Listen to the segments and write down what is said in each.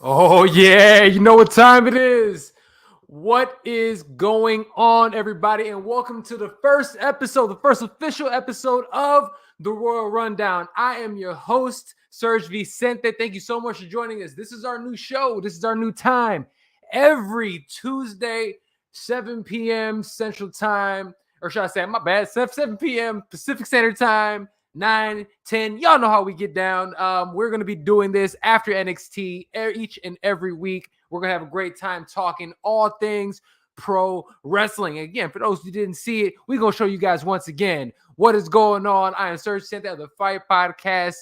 Oh, yeah. You know what time it is. What is going on, everybody? And welcome to the first episode, the first official episode of the Royal Rundown. I am your host, SERG VICENTE. Thank you so much for joining us. This is our new show. This is our new time. Every Tuesday, 7 p.m. Central Time, or should I say, my bad, 7 p.m. Pacific Standard Time. 9, 10. Y'all know how we get down. We're going to be doing this after NXT each and every week. We're going to have a great time talking all things pro wrestling. Again, for those who didn't see it, we're going to show you guys once again what is going on. I am Serge Sent of the Fight Podcast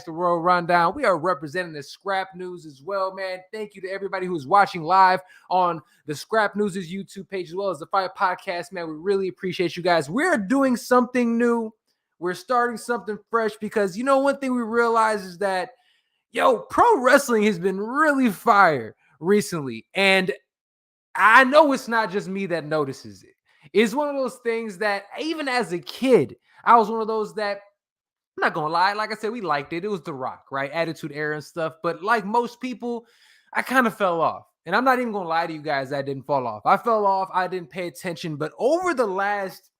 / the Royal Rundown. We are representing the Scrap News as well, man. Thank you to everybody who's watching live on the Scrap News' YouTube page as well as the Fight Podcast, man. We really appreciate you guys. We're doing something new. We're starting something fresh because, you know, one thing we realize is that, pro wrestling has been really fire recently. And I know it's not just me that notices it. It's one of those things that even as a kid, I was one of those that, I'm not going to lie, like I said, we liked it. It was The Rock, right? Attitude Era and stuff. But like most people, I kind of fell off. And I'm not even going to lie to you guys, I didn't fall off. I fell off. I didn't pay attention. But over the last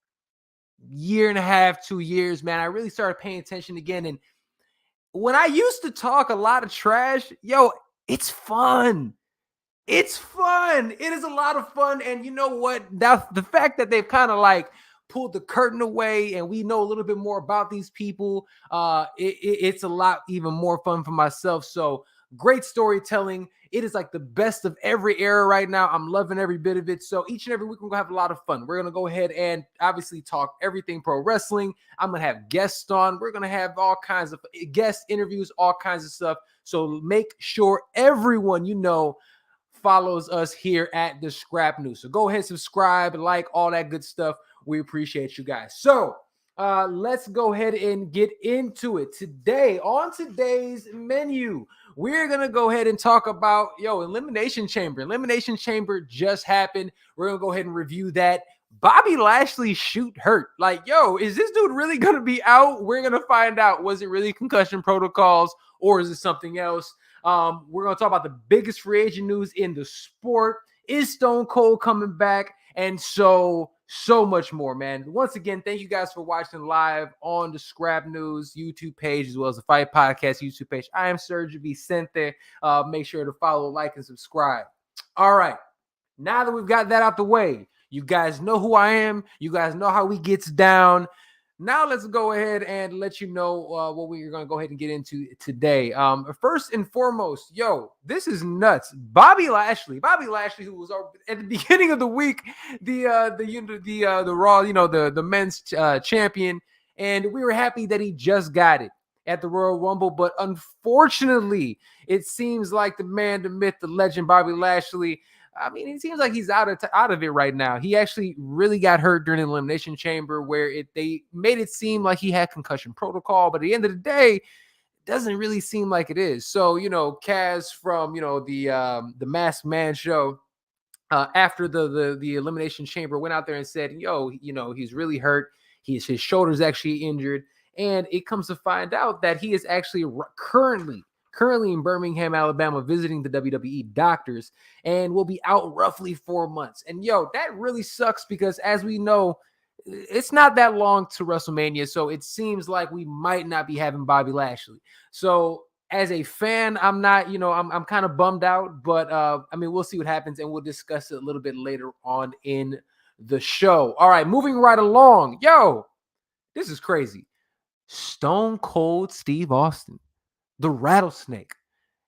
year and a half, 2 years, man, I really started paying attention again. And when I used to talk a lot of trash, it's fun. It's fun. It is a lot of fun. And you know what? Now, the fact that they've kind of like pulled the curtain away and we know a little bit more about these people, it's a lot even more fun for myself. So great storytelling. It is like the best of every era right now. I'm loving every bit of it. So each and every week, we're going to have a lot of fun. We're going to go ahead and obviously talk everything pro wrestling. I'm going to have guests on. We're going to have all kinds of guest interviews, all kinds of stuff. So make sure everyone follows us here at the Scrap News. So go ahead, subscribe, like, all that good stuff. We appreciate you guys. So let's go ahead and get into it. Today, on today's menu, we're going to go ahead and talk about, Elimination Chamber. Elimination Chamber just happened. We're going to go ahead and review that. Bobby Lashley shoot hurt. Like, is this dude really going to be out? We're going to find out. Was it really concussion protocols or is it something else? We're going to talk about the biggest free agent news in the sport. Is Stone Cold coming back? And so much more, man. Once again, thank you guys for watching live on the Scrap News YouTube page as well as the Fight Podcast YouTube page. I am Sergio Vicente. Make sure to follow, like, and subscribe. All right. Now that we've got that out the way, you guys know who I am. You guys know how we gets down. Now let's go ahead and let you know what we're going to go ahead and get into today. First and foremost, this is nuts. Bobby Lashley, who was at the beginning of the week, the Raw, the men's champion, and we were happy that he just got it at the Royal Rumble. But unfortunately, it seems like the man, the myth, the legend, Bobby Lashley, I mean, it seems like he's out of it right now. He actually really got hurt during the Elimination Chamber where they made it seem like he had concussion protocol. But at the end of the day, it doesn't really seem like it is. So, Kaz from, the Masked Man show, after the Elimination Chamber went out there and said, he's really hurt. His shoulder's actually injured. And it comes to find out that he is actually currently in Birmingham, Alabama, visiting the WWE doctors and will be out roughly 4 months. And that really sucks because as we know, it's not that long to WrestleMania. So it seems like we might not be having Bobby Lashley. So as a fan, I'm not, I'm kind of bummed out, but we'll see what happens and we'll discuss it a little bit later on in the show. All right, moving right along. This is crazy. Stone Cold Steve Austin, the Rattlesnake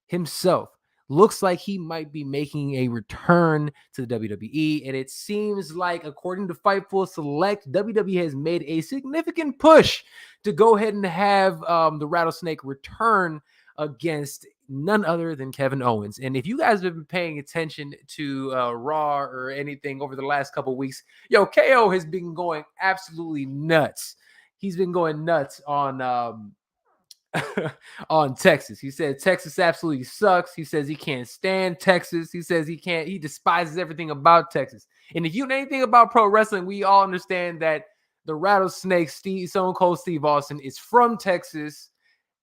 himself, looks like he might be making a return to the WWE. And it seems like, according to Fightful Select, WWE has made a significant push to go ahead and have the Rattlesnake return against none other than Kevin Owens. And if you guys have been paying attention to Raw or anything over the last couple of weeks, KO has been going absolutely nuts. He's been going nuts on on Texas. He said Texas absolutely sucks. He says he can't stand Texas. He says he despises everything about Texas. And if you know anything about pro wrestling, we all understand that the Rattlesnake, Stone Cold Steve Austin, is from Texas.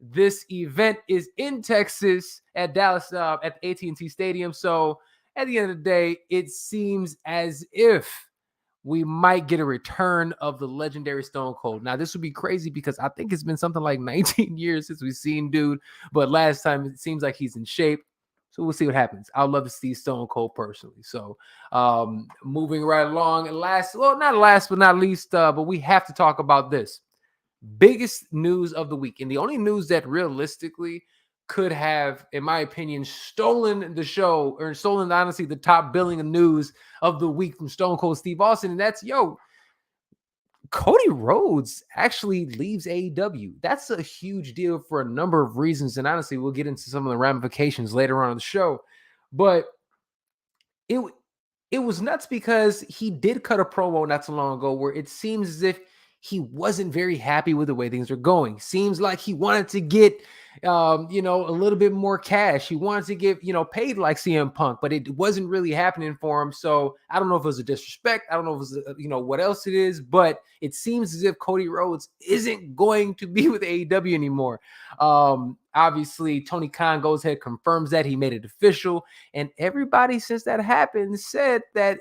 This event is in Texas at Dallas at the AT&T Stadium. So at the end of the day, it seems as if we might get a return of the legendary Stone Cold. Now, this would be crazy because I think it's been something like 19 years since we've seen dude, but last time it seems like he's in shape. So we'll see what happens. I'd love to see Stone Cold personally. So moving right along, and not last but not least, but we have to talk about this. Biggest news of the week, and the only news that realistically could have, in my opinion, stolen the show or stolen, honestly, the top billing of news of the week from Stone Cold Steve Austin, and that's, Cody Rhodes actually leaves AEW. That's a huge deal for a number of reasons, and honestly, we'll get into some of the ramifications later on in the show, but it was nuts because he did cut a promo not so long ago where it seems as if he wasn't very happy with the way things are going. Seems like he wanted to get, a little bit more cash. He wanted to get, paid like CM Punk, but it wasn't really happening for him. So I don't know if it was a disrespect. I don't know if it was, what else it is, but it seems as if Cody Rhodes isn't going to be with AEW anymore. Obviously, Tony Khan goes ahead, confirms that he made it official. And everybody since that happened said that,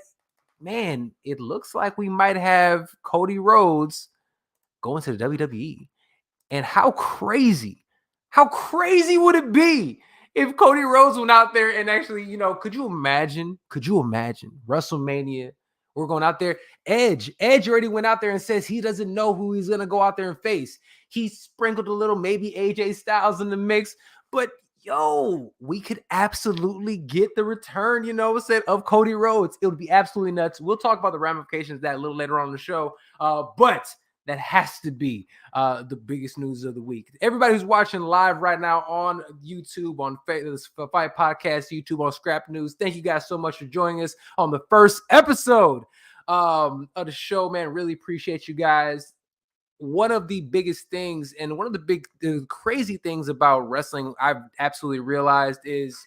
man, it looks like we might have Cody Rhodes going to the WWE. And how crazy would it be if Cody Rhodes went out there and actually, could you imagine WrestleMania? We're going out there. Edge already went out there and says he doesn't know who he's going to go out there and face. He sprinkled a little, maybe AJ Styles in the mix, but we could absolutely get the return, of Cody Rhodes. It would be absolutely nuts. We'll talk about the ramifications of that a little later on in the show. But that has to be the biggest news of the week. Everybody who's watching live right now on YouTube, on Fight Podcast, YouTube, on Scrap News, thank you guys so much for joining us on the first episode of the show, man. Really appreciate you guys. One of the biggest things and one of the crazy things about wrestling I've absolutely realized is,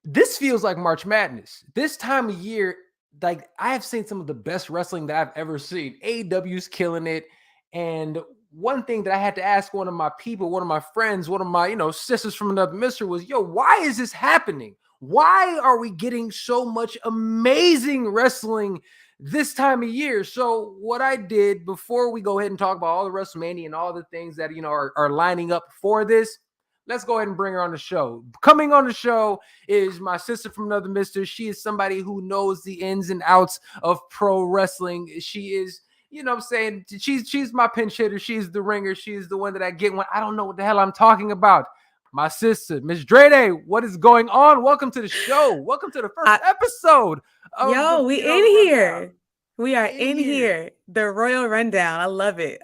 this feels like March Madness. This time of year, like, I have seen some of the best wrestling that I've ever seen. AEW's killing it. And one thing that I had to ask one of my people, one of my friends, one of my, sisters from another mister was, why is this happening? Why are we getting so much amazing wrestling this time of year? So what I did before we go ahead and talk about all the WrestleMania and all the things that, are lining up for this, let's go ahead and bring her on the show. Coming on the show is my sister from another mister. She is somebody who knows the ins and outs of pro wrestling. She is, she's my pinch hitter. She's the ringer. She's the one that I get when I don't know what the hell I'm talking about. My sister, Miss Drede, what is going on? Welcome to the show. Welcome to the first episode. We in here. We are in here. The Royal Rundown. I love it.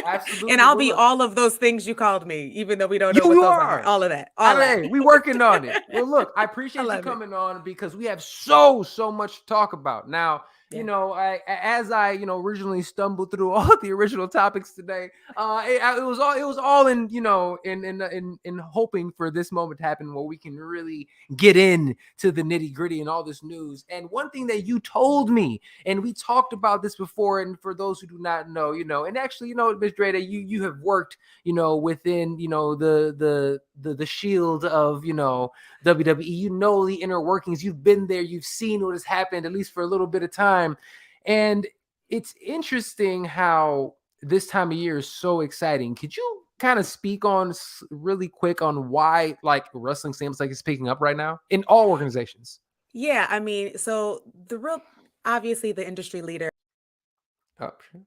Absolutely. And I'll be all of those things you called me, even though we don't know what those are. All of that. All that. We working on it. Well, look, I appreciate you coming on because we have so much to talk about. Now, as I originally stumbled through all the original topics today, it was all in in hoping for this moment to happen where we can really get into the nitty gritty and all this news. And one thing that you told me, and we talked about this before, and for those who do not know, and actually, Ms. Dreda, you have worked, within the shield of WWE. You know the inner workings. You've been there. You've seen what has happened, at least for a little bit of time. And it's interesting how this time of year is so exciting. Could you kind of speak on really quick on why wrestling seems like it's picking up right now in all organizations? Yeah, I mean, so obviously the industry leader,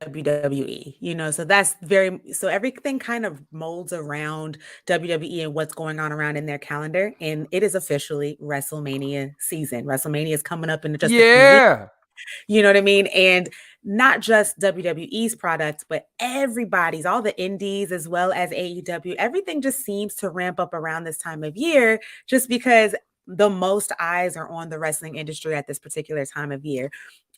WWE, so everything kind of molds around WWE and what's going on around in their calendar. And it is officially WrestleMania season. WrestleMania is coming up in just a few weeks. You know what I mean? And not just WWE's products, but everybody's, all the indies as well as AEW, everything just seems to ramp up around this time of year just because the most eyes are on the wrestling industry at this particular time of year.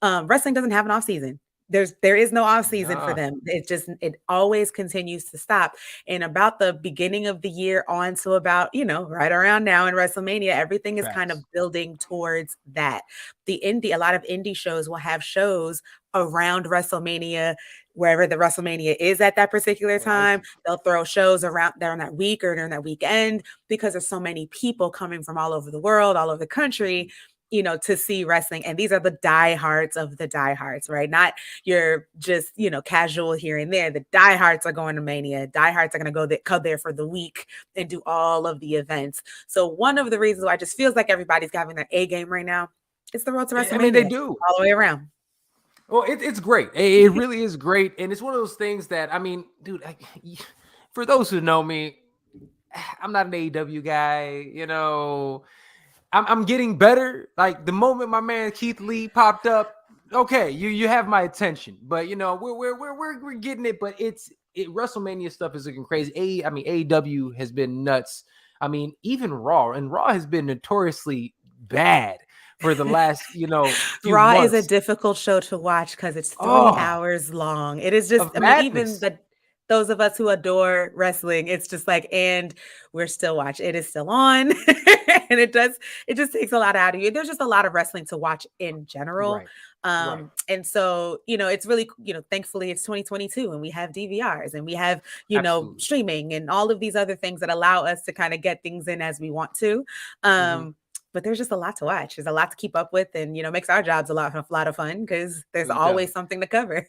Wrestling doesn't have an off season. there is no off season for Nah. them. It always continues to stop. And about the beginning of the year on to about, right around now in WrestleMania, everything is kind of Facts. building towards that. A lot of indie shows will have shows around WrestleMania, wherever the WrestleMania is at that particular time. They'll throw shows around there on that week or during that weekend because there's so many people coming from all over the world, all over the country, to see wrestling. And these are the diehards of the diehards, right? Not your just, casual here and there. The diehards are going to Mania. Diehards are going to come there for the week and do all of the events. So one of the reasons why it just feels like everybody's having their A game right now, it's the road to WrestleMania. I mean, they do. All the way around. Well, it's great. It really is great. And it's one of those things that, I mean, dude, for those who know me, I'm not an AEW guy, I'm getting better. Like the moment my man Keith Lee popped up, okay, you have my attention. But we're getting it. But WrestleMania stuff is looking crazy. AEW has been nuts. I mean, even Raw has been notoriously bad for the last few Raw months. is a difficult show to watch because it's 3 hours long. It is just even those of us who adore wrestling, it's just like, and we're still watching. It is still on. And it just takes a lot out of you. There's just a lot of wrestling to watch in general. Right. And so, it's really, thankfully it's 2022 and we have DVRs and we have, Absolutely. streaming and all of these other things that allow us to kind of get things in as we want to. But there's just a lot to watch. There's a lot to keep up with, and makes our jobs a lot of fun because there's always something to cover.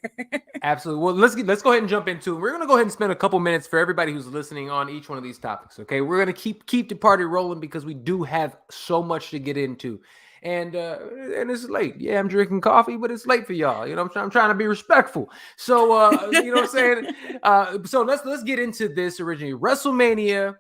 Absolutely. Well, let's go ahead and jump into it. We're gonna go ahead and spend a couple minutes for everybody who's listening on each one of these topics. Okay, we're gonna keep the party rolling because we do have so much to get into, and it's late. Yeah, I'm drinking coffee, but it's late for y'all. I'm trying to be respectful. So you know what I'm saying. So let's get into this. Originally, WrestleMania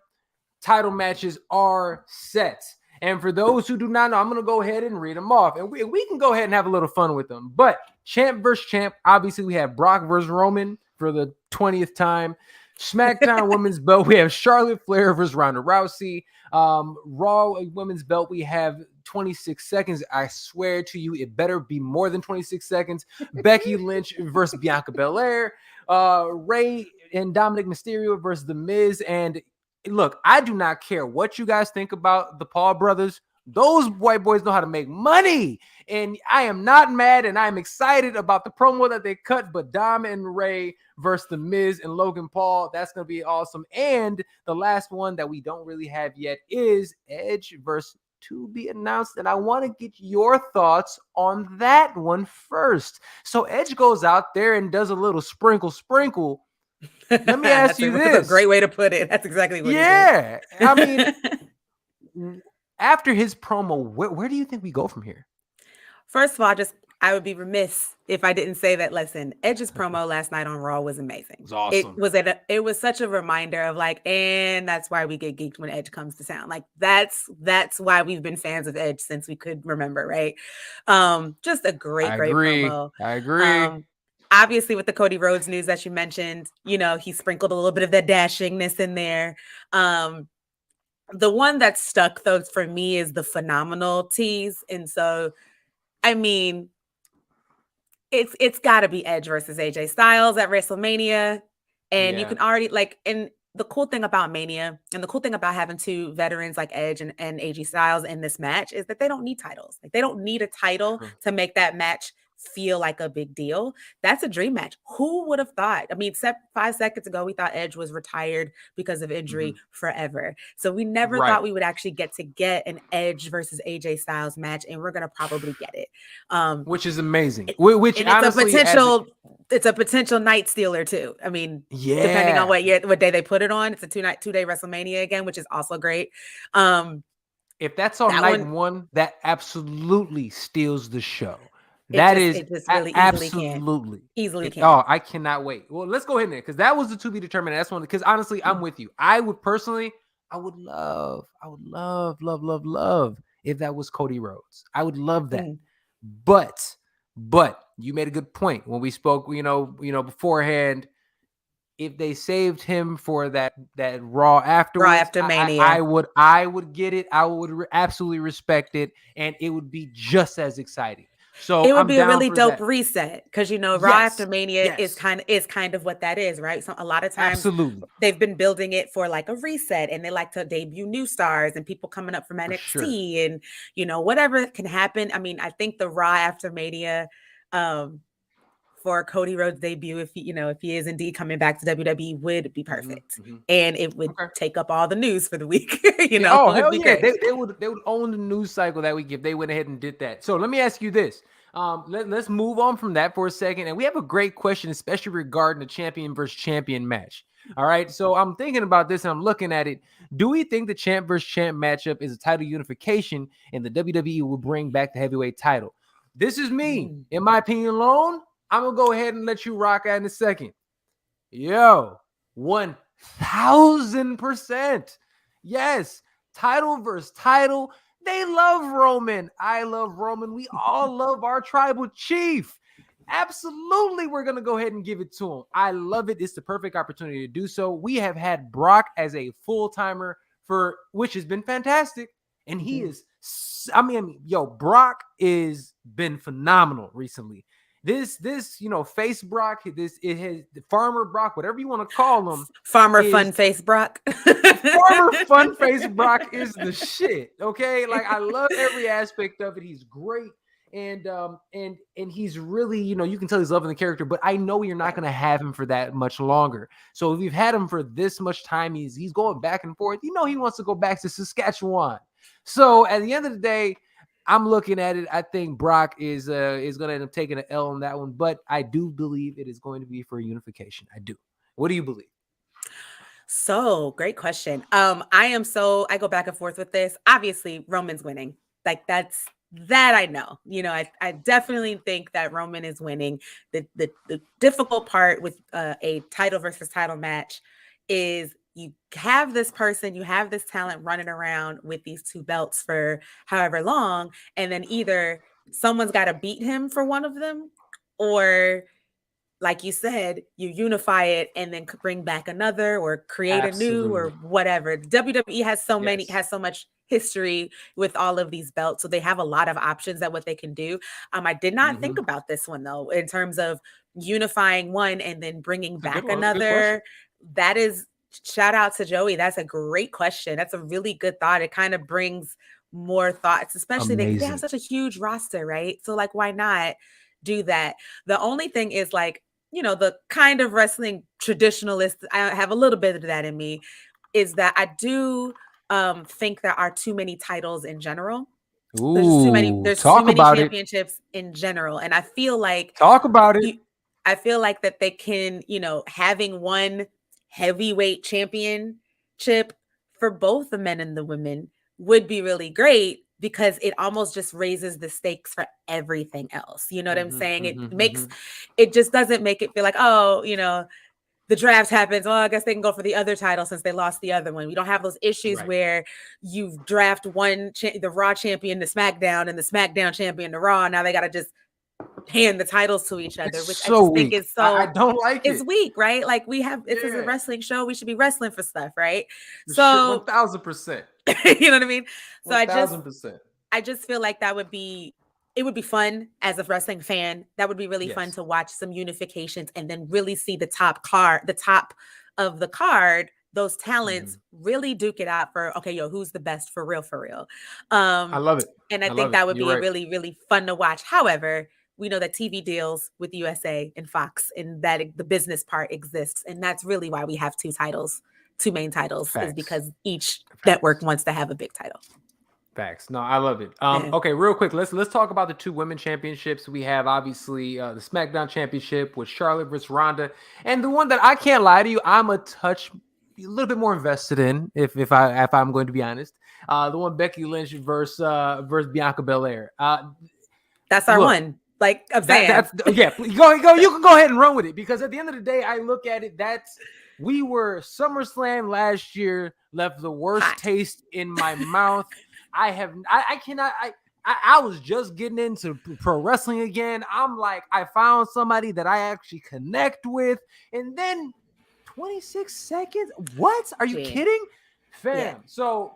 title matches are set. And for those who do not know, I'm going to go ahead and read them off. And we can go ahead and have a little fun with them. But champ versus champ, obviously we have Brock versus Roman for the 20th time. SmackDown women's belt, we have Charlotte Flair versus Ronda Rousey. Raw women's belt, we have 26 seconds. I swear to you, it better be more than 26 seconds. Becky Lynch versus Bianca Belair. Rey and Dominic Mysterio versus The Miz. And look, I do not care what you guys think about the Paul brothers. Those white boys know how to make money. And I am not mad, and I'm excited about the promo that they cut. But Dom and Rey versus The Miz and Logan Paul, that's going to be awesome. And the last one that we don't really have yet is Edge versus to be announced. And I want to get your thoughts on that one first. So Edge goes out there and does a little sprinkle. Let me ask you this. That's a great way to put it. That's exactly what it is. I mean, after his promo, where do you think we go from here? First of all, I would be remiss if I didn't say that. Listen, Edge's promo last night on Raw was amazing. It was awesome. It was such a reminder of like, and that's why we get geeked when Edge comes to town. Like that's why we've been fans of Edge since we could remember, right? Just a great promo. I agree. Obviously, with the Cody Rhodes news that you mentioned, he sprinkled a little bit of that dashingness in there. The one that stuck, though, for me is the phenomenal tease. And so, I mean, it's got to be Edge versus AJ Styles at WrestleMania. And you can already, and the cool thing about Mania and the cool thing about having two veterans like Edge and AJ Styles in this match is that they don't need titles. Like, they don't need a title to make that match feel like a big deal. That's a dream match. Who would have thought? I mean, 5 seconds ago, we thought Edge was retired because of injury forever. So we never thought we would actually get an Edge versus AJ Styles match, and we're gonna probably get it. Which is amazing. Which honestly, it's a potential night stealer too. I mean, depending on what day they put it on, it's a 2-day WrestleMania again, which is also great. If that's on night one, that absolutely steals the show. Absolutely can. Oh, I cannot wait. Well, let's go ahead and because that was the to be determined. That's one because honestly, I'm with you. I would love if that was Cody Rhodes. I would love that. But you made a good point when we spoke. Beforehand. If they saved him for that Raw afterwards, after Mania, I would get it. I would absolutely respect it, and it would be just as exciting. So It would I'm be a down really for dope that. reset because Raw Yes. after Mania Yes. is kind of what that is, right? So a lot of times Absolutely. they've been building it for like a reset, and they like to debut new stars and people coming up from For sure. NXT and whatever can happen. I mean, I think the Raw after Mania for Cody Rhodes' debut, if he is indeed coming back to WWE, would be perfect, and it would take up all the news for the week. Oh, It would hell be yeah, great. they would own the news cycle that week if they went ahead and did that. So let me ask you this. Let's move on from that for a second, and we have a great question, especially regarding the champion versus champion match. All right, so I'm thinking about this and I'm looking at it. Do we think the champ versus champ matchup is a title unification, and the WWE will bring back the heavyweight title? This is me, in my opinion alone. I'm gonna go ahead and let you rock out in a second. Yo, 1000%. Yes, title versus title. They love Roman. I love Roman. We all love our tribal chief. Absolutely, we're going to go ahead and give it to him. I love it. It's the perfect opportunity to do so. We have had Brock as a full-timer which has been fantastic. And he is, Brock is been phenomenal recently. This face Brock, it has the farmer Brock, whatever you want to call him. Farmer fun face Brock. Farmer fun face Brock is the shit. Okay. Like, I love every aspect of it. He's great. And he's really, you can tell he's loving the character, but I know you're not going to have him for that much longer. So if you've had him for this much time, he's going back and forth. He wants to go back to Saskatchewan. So at the end of the day, I'm looking at it. I think Brock is going to end up taking an L on that one, but I do believe it is going to be for unification. I do. What do you believe? So great question. I go back and forth with this. Obviously, Roman's winning. Like that I know. I definitely think that Roman is winning. The difficult part with a title versus title match is you have this person, you have this talent running around with these two belts for however long, and then either someone's got to beat him for one of them, or like you said, you unify it and then bring back another or create a new or whatever. WWE has so much history with all of these belts. So they have a lot of options at what they can do. I did not think about this one though, in terms of unifying one and then bringing back another. That is, shout out to Joey. That's a great question. That's a really good thought. It kind of brings more thoughts, especially they have such a huge roster, right? So like, why not do that? The only thing is like, the kind of wrestling traditionalist, I have a little bit of that in me, is that I do think there are too many titles in general. There's too many championships in general. And I feel like talk about it. I feel like that they can, having one heavyweight championship for both the men and the women would be really great, because it almost just raises the stakes for everything else. You know what I'm saying? It just doesn't make it feel like, oh, the draft happens. Well, I guess they can go for the other title since they lost the other one. We don't have those issues where you draft the Raw champion to SmackDown and the SmackDown champion to Raw. Now they got to just hand the titles to each other, which I just think is so. I don't like it. It's weak, right? Like this is a wrestling show. We should be wrestling for stuff, right? So 1000%. You know what I mean? So 1000%. I just feel like it would be fun as a wrestling fan. That would be really fun to watch some unifications and then really see the top of the card, those talents really duke it out for, okay, who's the best for real. I love it. And I think that would be really, really fun to watch. However, we know that TV deals with USA and Fox, and that the business part exists. And that's really why we have two main titles. Facts. Is because each network wants to have a big title. Facts. No, I love it. Okay, real quick, let's talk about the two women championships. We have obviously the SmackDown championship with Charlotte versus Ronda, and the one that I can't lie to you, I'm a little bit more invested in, if I'm going to be honest. The one Becky Lynch versus Bianca Belair. That's our one. Like I'm saying, go. You can go ahead and run with it, because at the end of the day, I look at it. We were SummerSlam last year, left the worst taste in my mouth. I was just getting into pro wrestling again. I'm like, I found somebody that I actually connect with, and then 26 seconds. What? Are you kidding, fam? Yeah. So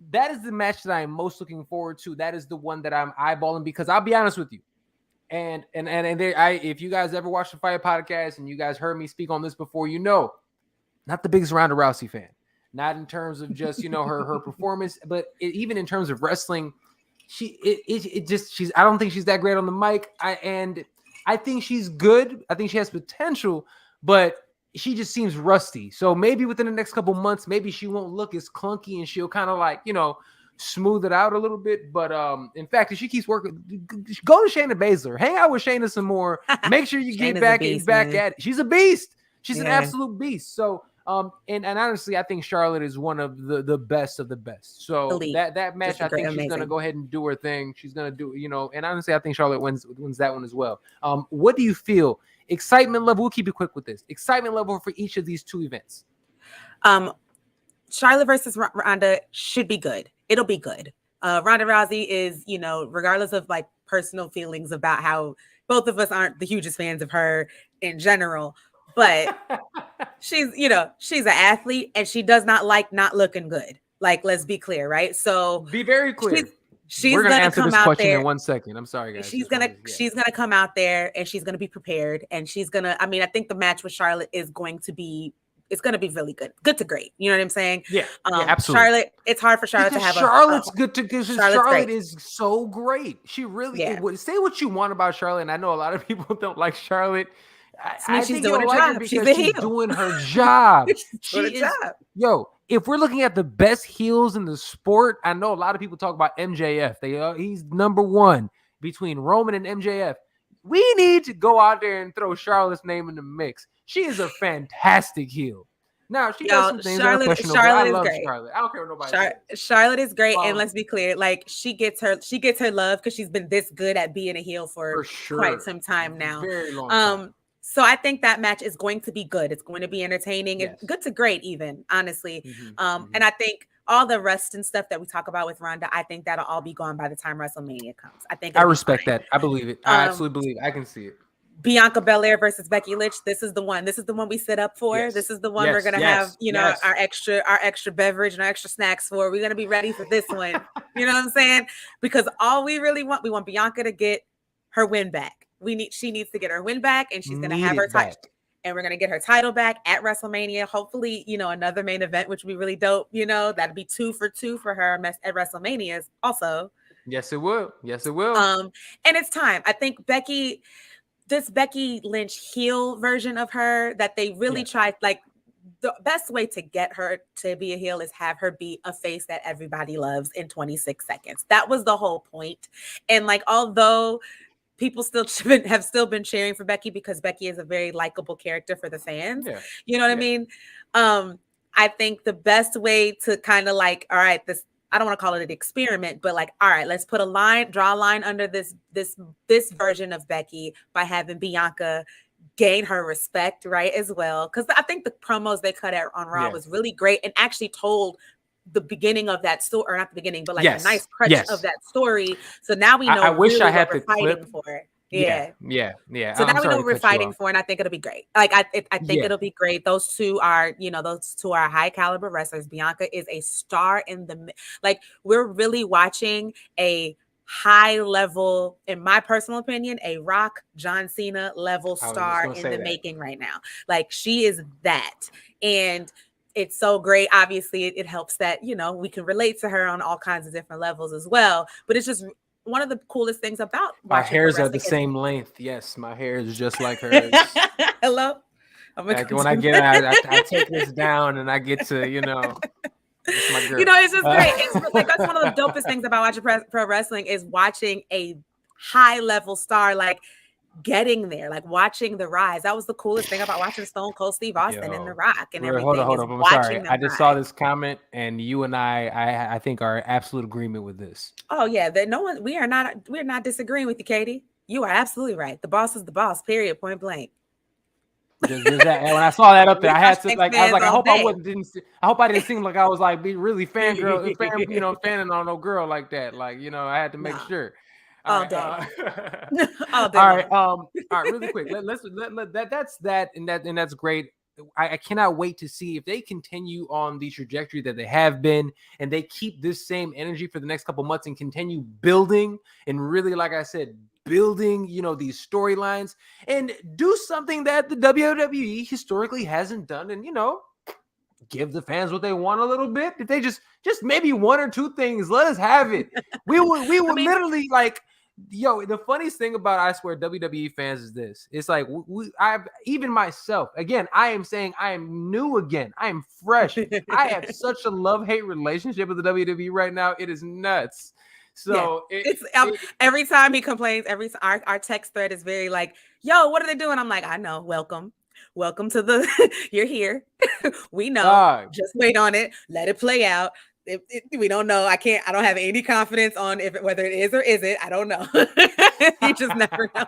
that is the match that I'm most looking forward to. That is the one that I'm eyeballing, because I'll be honest with you, If you guys ever watch the Fight Podcast and you guys heard me speak on this before, not the biggest Ronda Rousey fan. Not in terms of just her performance, but even in terms of wrestling, I don't think she's that great on the mic. I think she's good. I think she has potential, but she just seems rusty. So maybe within the next couple months, maybe she won't look as clunky and she'll kind of like, smooth it out a little bit. But in fact, if she keeps working, go to Shayna Baszler, hang out with Shayna some more. Make sure you get back at it. She's a beast. She's an absolute beast. So and honestly, I think Charlotte is one of the best of the best. So that match, I think she's gonna go ahead and do her thing. She's gonna do, and honestly, I think Charlotte wins that one as well. What do you feel? Excitement level, we'll keep it quick with this. Excitement level for each of these two events. Charlotte versus Ronda should be good. It'll be good. Ronda Rousey is, regardless of like personal feelings about how both of us aren't the hugest fans of her in general, but she's an athlete and she does not like not looking good. Like, let's be clear, right? So be very clear. We're gonna answer this question in 1 second. I'm sorry, guys. She's gonna come out there and she's gonna be prepared and she's gonna. I think the match with Charlotte is going to be. It's going to be really good to great. You know what I'm saying? Yeah, absolutely. Charlotte, it's hard for Charlotte to have Charlotte's good to because Charlotte is so great. She really say what you want about Charlotte. And I know a lot of people don't like Charlotte. I she's think doing her job. She's doing her job. Yo, if we're looking at the best heels in the sport, I know a lot of people talk about MJF. He's number one between Roman and MJF. We need to go out there and throw Charlotte's name in the mix. She is a fantastic heel. Now she does some things that are questionable. Charlotte is great. Charlotte. I don't care what nobody says. Charlotte is great, and let's be clear, like she gets her love because she's been this good at being a heel for quite some time now. Very long time. So I think that match is going to be good. It's going to be entertaining. It's good to great, even honestly. And I think all the rest and stuff that we talk about with Ronda, I think that'll all be gone by the time WrestleMania comes. I respect that. I believe it. I absolutely believe it. I can see it. Bianca Belair versus Becky Lynch. This is the one. This is the one we sit up for. Yes. This is the one we're gonna have, our extra beverage and our extra snacks for. We're gonna be ready for this one. You know what I'm saying? Because all we really want, we want Bianca to get her win back. She needs to get her win back, and she's gonna have her title. And we're gonna get her title back at WrestleMania. Hopefully, another main event, which would be really dope. That'd be 2 for 2 for her at WrestleMania also. Yes, it will. Yes, it will. And it's time. I think this Becky Lynch heel version of her that they really tried, like the best way to get her to be a heel is have her be a face that everybody loves in 26 seconds. That was the whole point. And like, although people have still been cheering for Becky because Becky is a very likable character for the fans. Yeah. You know what I mean? I think the best way to kind of like, all right, I don't want to call it an experiment, but like, all right, let's draw a line under this version of Becky by having Bianca gain her respect, right, as well. Because I think the promos they cut out on Raw was really great and actually told the beginning of that story, or not the beginning, but like a nice crutch of that story. So now we know I wish I had what we're fighting for. Yeah. So now we know what we're fighting for, and I think it'll be great. Like I think it'll be great. Those two are high caliber wrestlers. Bianca is a star like we're really watching a high level, in my personal opinion, a Rock, John Cena level star in the making right now. Like she is that, and it's so great. Obviously, it helps that we can relate to her on all kinds of different levels as well. But it's just one of the coolest things about my hairs are the same length. Yes, my hair is just like hers. Hello. Like when I take this down and I get to it's my girl. It's just great. It's like that's one of the dopest things about watching pro wrestling is watching a high level star like getting there, like watching the rise. That was the coolest thing about watching Stone Cold Steve Austin and The Rock and everything. Hold on. I'm sorry. I just saw this comment, and you and I think are in absolute agreement with this. Oh yeah, we're not disagreeing with you, Katie. You are absolutely right. The boss is the boss. Period. Point blank. Just that, and when I saw that up there, I had to like. I was like, I hope I didn't seem like I was like be really fanning on no girl like that. Like I had to make sure. All day. All right. All right. Really quick. That's that, and that's great. I cannot wait to see if they continue on the trajectory that they have been, and they keep this same energy for the next couple months and continue building and really, like I said, building, these storylines and do something that the WWE historically hasn't done, and give the fans what they want a little bit. If they just maybe one or two things, let us have it. We would literally like, the funniest thing about, I swear, WWE fans is this. It's like even myself, again, I am saying I am new again. I am fresh. I have such a love-hate relationship with the WWE right now. It is nuts. So every time he complains, our text thread is very like, yo, what are they doing? I'm like, I know, welcome to the you're here. We know. Just wait on it. Let it play out. We don't know. I don't have any confidence on whether it is or isn't. I don't know. You just never know.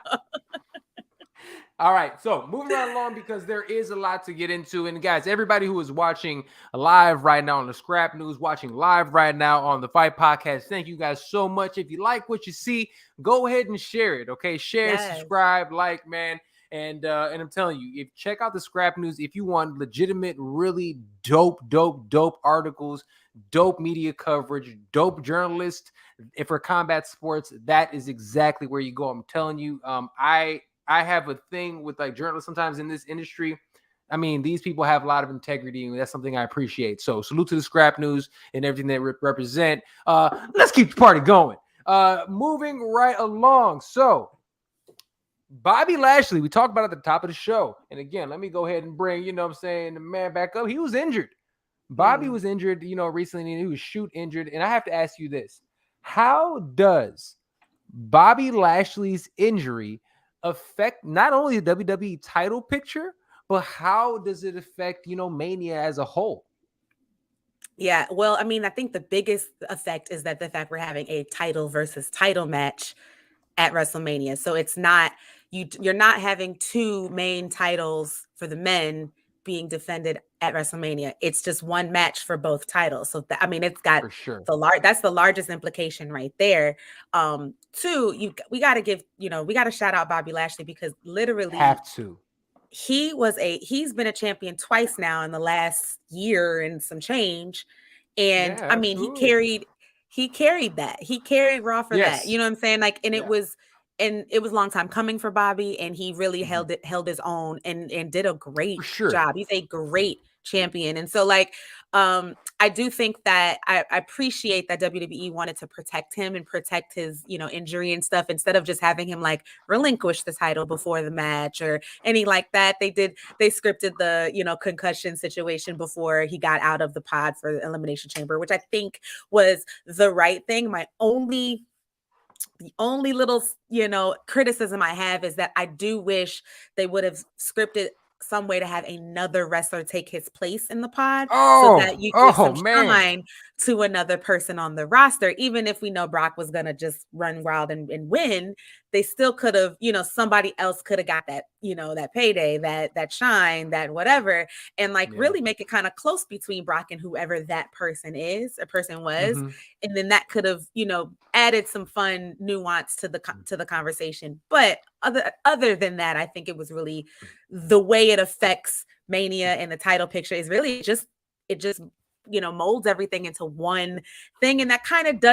All right, so moving right along, because there is a lot to get into. And guys, everybody who is watching live right now on the Scrap News, watching live right now on the Fight Podcast, thank you guys so much. If you like what you see, go ahead and share it, okay? Share, subscribe, like, man. And I'm telling you, check out the Scrap News if you want legitimate, really dope articles, dope media coverage, dope journalists. If for combat sports, that is exactly where you go. I'm telling you, I have a thing with like journalists sometimes in this industry. I mean, these people have a lot of integrity, and that's something I appreciate. So salute to the Scrap News and everything they represent. Let's keep the party going. Moving right along. So Bobby Lashley, we talked about at the top of the show. And again, let me go ahead and bring, the man back up. He was injured. Bobby was injured, recently, and he was shoot injured. And I have to ask you this. How does Bobby Lashley's injury affect not only the WWE title picture, but how does it affect, Mania as a whole? Yeah, well, I mean, I think the biggest effect is that the fact we're having a title versus title match at WrestleMania. So it's not, you're not having two main titles for the men being defended at WrestleMania. It's just one match for both titles. So it's got for sure that's the largest implication right there. Two, we got to shout out Bobby Lashley, because literally he's been a champion twice now in the last year and some change. And he carried that. He carried Raw for that. You know what I'm saying? Like, and it was a long time coming for Bobby, and he really held his own and did a great job. He's a great champion. And so I do think that I appreciate that WWE wanted to protect him and protect his, injury and stuff, instead of just having him like relinquish the title before the match or any like that. They scripted the, concussion situation before he got out of the pod for the Elimination Chamber, which I think was the right thing. The only little, criticism I have is that I do wish they would have scripted some way to have another wrestler take his place in the pod, so that you give some shine to another person on the roster. Even if we know Brock was going to just run wild and win, they still could have, somebody else could have got that, that payday, that shine, that whatever, and really make it kind of close between Brock and whoever that person was. And then that could have, added some fun nuance to the conversation. But other than that, I think it was really the way it affects Mania and the title picture is really just molds everything into one thing. And that kind of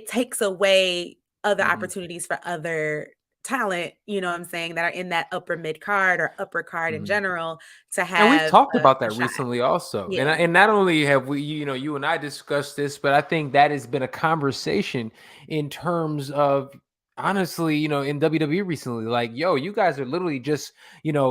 takes away other opportunities for other talent, what I'm saying, that are in that upper mid card or upper card in general to have. And we've talked about that recently also. And not only have we, you and I discussed this, but I think that has been a conversation in terms of, honestly, in WWE recently, like, yo, you guys are literally just,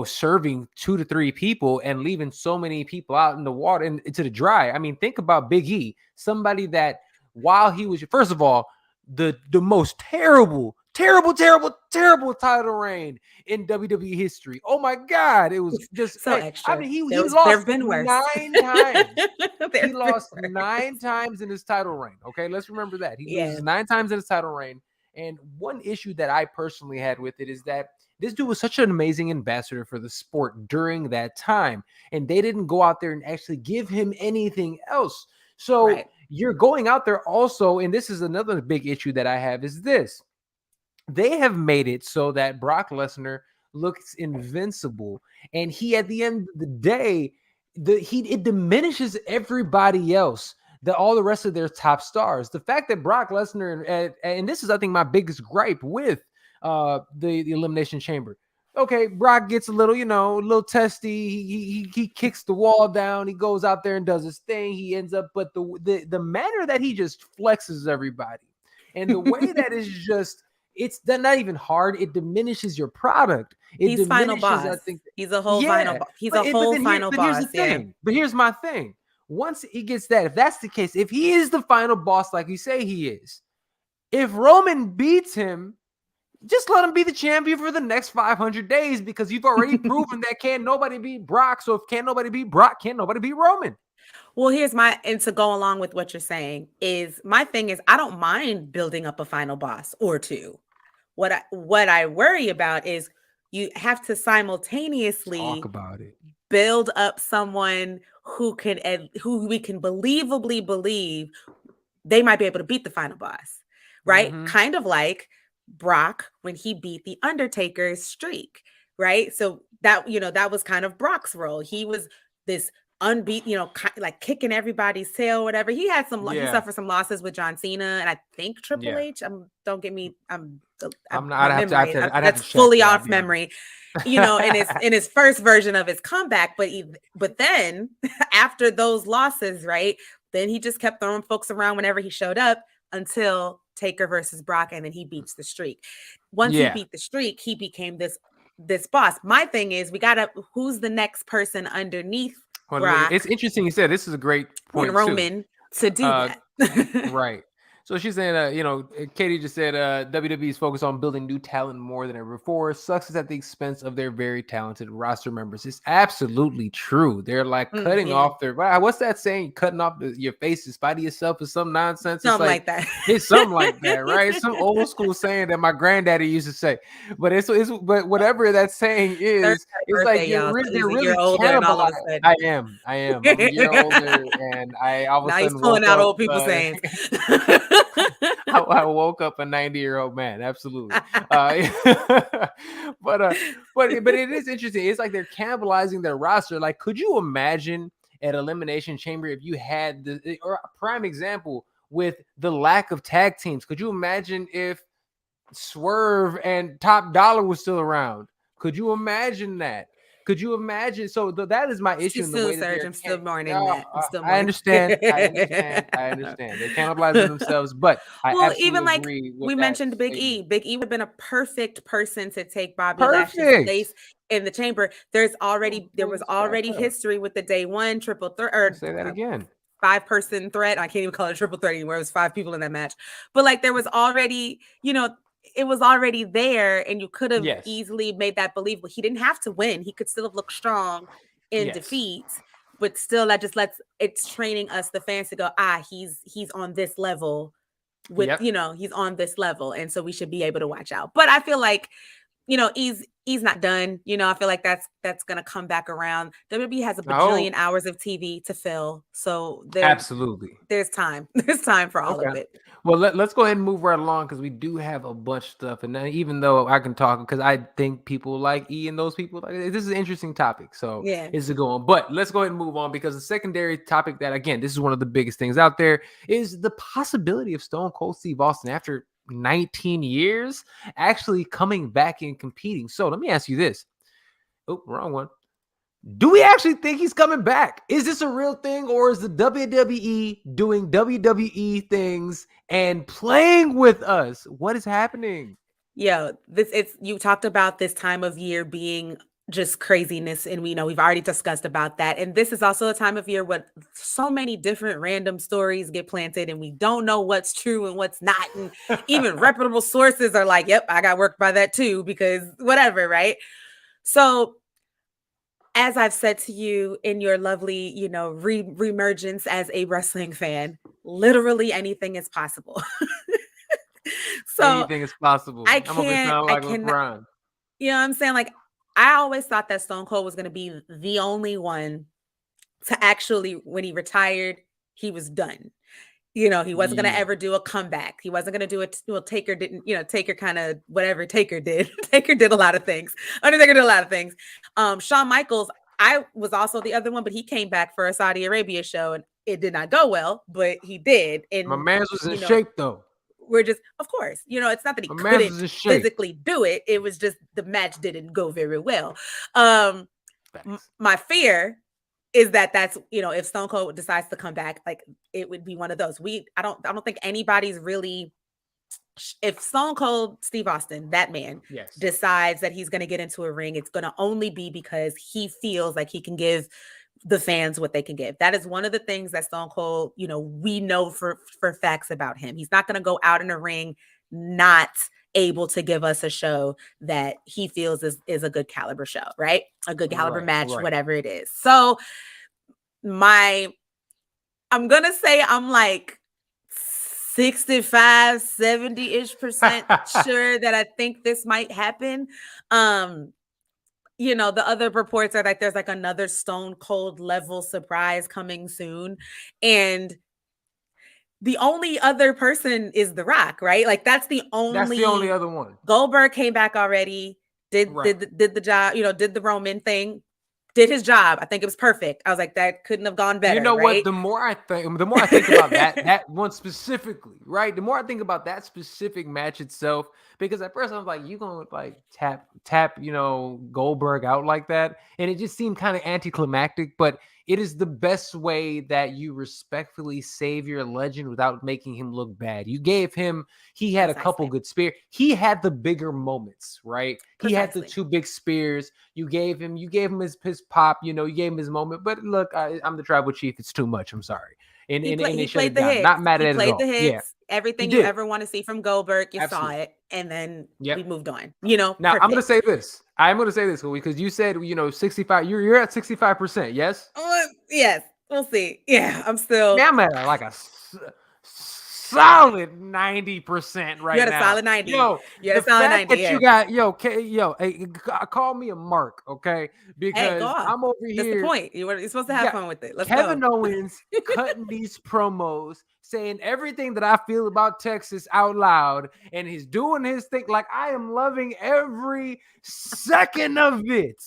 serving 2 to 3 people and leaving so many people out in the water and to the dry. I mean, think about Big E, somebody that while he was, first of all, the most terrible title reign in WWE history. Oh my God. It was just so extra. I mean, he lost 9 times. He lost 9 times in his title reign. Okay, let's remember that. He loses 9 times in his title reign. And one issue that I personally had with it is that this dude was such an amazing ambassador for the sport during that time. And they didn't go out there and actually give him anything else. So you're going out there also, and this is another big issue that I have, is this. They have made it so that Brock Lesnar looks invincible. And he, at the end of the day, it diminishes everybody else all the rest of their top stars. The fact that Brock Lesnar, and this is, I think, my biggest gripe with the Elimination Chamber. Okay, Brock gets a little, a little testy. He kicks the wall down. He goes out there and does his thing. He ends up, but the manner that he just flexes everybody, and the way that is just, it's not even hard. It diminishes your product. He's final boss. I think he's a whole final. He's a whole final boss. Here's the thing. But here's my thing. Once he gets that, if that's the case, if he is the final boss, like you say he is, if Roman beats him, just let him be the champion for the next 500 days, because you've already proven that can't nobody beat Brock. So if can't nobody beat Brock, can't nobody beat Roman. Well, and to go along with what you're saying is, my thing is, I don't mind building up a final boss or two. What I worry about is you have to simultaneously talk about it, build up someone who we can believably believe they might be able to beat the final boss, right? Mm-hmm. Kind of like Brock when he beat the Undertaker's streak, right? So that was kind of Brock's role. He was this unbeaten, like kicking everybody's tail, whatever. He had he suffered some losses with John Cena and I think Triple H. Don't get me. I'm not. I'd have to fully off memory. in his first version of his comeback, but then after those losses, right? Then he just kept throwing folks around whenever he showed up until Taker versus Brock, and then he beats the streak. Once he beat the streak, he became this boss. My thing is, who's the next person underneath Brock? It's interesting you said this is a great point. Roman to do that. Right. So she's saying, Katie just said WWE is focused on building new talent more than ever before. Sucks is at the expense of their very talented roster members. It's absolutely true. They're like cutting off their, what's that saying? Cutting off your face in spite of yourself or some nonsense. Something like that. It's something like that, right? It's some old school saying that my granddaddy used to say. But but whatever that saying is, it's like they're really cannibalizing. I am. I'm a year older, and I all of a sudden he's pulling out old people sayings. I woke up a 90-year-old man. Absolutely. But it is interesting. It's like they're cannibalizing their roster. Like, could you imagine at Elimination Chamber if you had or a prime example with the lack of tag teams? Could you imagine if Swerve and Top Dollar was still around? Could you imagine that? Could you imagine? So that is my issue. In the way that I'm still mourning that. I understand. They're cannibalizing themselves, but even like we mentioned Big E. Big E would have been a perfect person to take Bobby Lashley's place in the chamber. There was already history with the day one triple threat. Or say that again. 5-person threat. I can't even call it a triple threat anymore. It was 5 people in that match. But like there was already, it was already there, and you could have easily made that believable. He didn't have to win. He could still have looked strong in defeat, but still it's training us, the fans, to go, he's on this level with, he's on this level. And so we should be able to watch out. But I feel like, he's not done. I feel like that's going to come back around. WWE has a bajillion hours of TV to fill. So there's time. There's time for all of it. Well, let's go ahead and move right along, because we do have a bunch of stuff. And even though I can talk, because I think people like E and those people, this is an interesting topic. So it's a go on. But let's go ahead and move on, because the secondary topic that, again, this is one of the biggest things out there, is the possibility of Stone Cold Steve Austin, after 19 years, actually coming back and competing. So let me ask you this. Oh, wrong one. Do we actually think he's coming back? Is this a real thing, or is the WWE doing WWE things and playing with us? What is happening? Yeah, you talked about this time of year being just craziness, and we've already discussed about that. And this is also a time of year where so many different random stories get planted, and we don't know what's true and what's not. And even reputable sources are like, "Yep, I got worked by that too," because whatever, right? So, as I've said to you in your lovely, reemergence as a wrestling fan, literally anything is possible. So anything is possible. I'm gonna sound like LeBron. You know what I'm saying? Like, I always thought that Stone Cold was going to be the only one to actually, when he retired, he was done. He wasn't going to ever do a comeback. He wasn't going to do it. Well, Taker didn't, Taker kind of whatever Taker did. Taker did a lot of things. Undertaker did a lot of things. Shawn Michaels, I was also the other one, but he came back for a Saudi Arabia show. And it did not go well, but he did. My And, man's was in you know, shape though. we're just, of course, you know, it's not that he My man's was couldn't in shape. physically do it. It was just the match didn't go very well. Um, my fear is that that's, you know, if Stone Cold decides to come back, like it would be one of those. I don't think anybody's really, if Stone Cold Steve Austin, that man, decides that he's going to get into a ring, it's going to only be because he feels like he can give the fans what they can give. That is one of the things that Stone Cold, you know, we know for facts about him. He's not going to go out in a ring not able to give us a show that he feels is a good caliber show, right? A good caliber match, whatever it is. So I'm going to say I'm like 65, 70-ish% sure that I think this might happen. You know, the other reports are like there's like another Stone Cold level surprise coming soon. And the only other person is The Rock, right? Like that's the only other one. Goldberg came back already, did the job, you know, did the Roman thing, did his job. I think it was perfect. I was like, that couldn't have gone better. You know right? what? The more I think about that one specifically, right? The more I think about that specific match itself, because at first I was like, you gonna like tap, you know, Goldberg out like that, and it just seemed kind of anticlimactic. But it is the best way that you respectfully save your legend without making him look bad. You gave him, he had a couple good spears. He had the bigger moments, right? He had the 2 big spears. You gave him his pop, you know, you gave him his moment. But look, I'm the tribal chief. It's too much. I'm sorry. And he they played the hits. Not mad at it at all. The hits. Yeah. Everything you ever want to see from Goldberg, you saw it, and then we moved on. You know. Now I'm gonna say this. Because you said, you know, 65. You're at 65%. Yes. Yes. We'll see. Yeah, I'm still. Man, I'm at like a solid 90% right now. You're at a solid 90. Yo, you're at a solid 90. You got, call me a mark, okay? Because I'm over here. That's the point. You're supposed to have fun with it. Let's Kevin Owens cutting these promos, saying everything that I feel about Texas out loud, and he's doing his thing. Like, I am loving every second of it.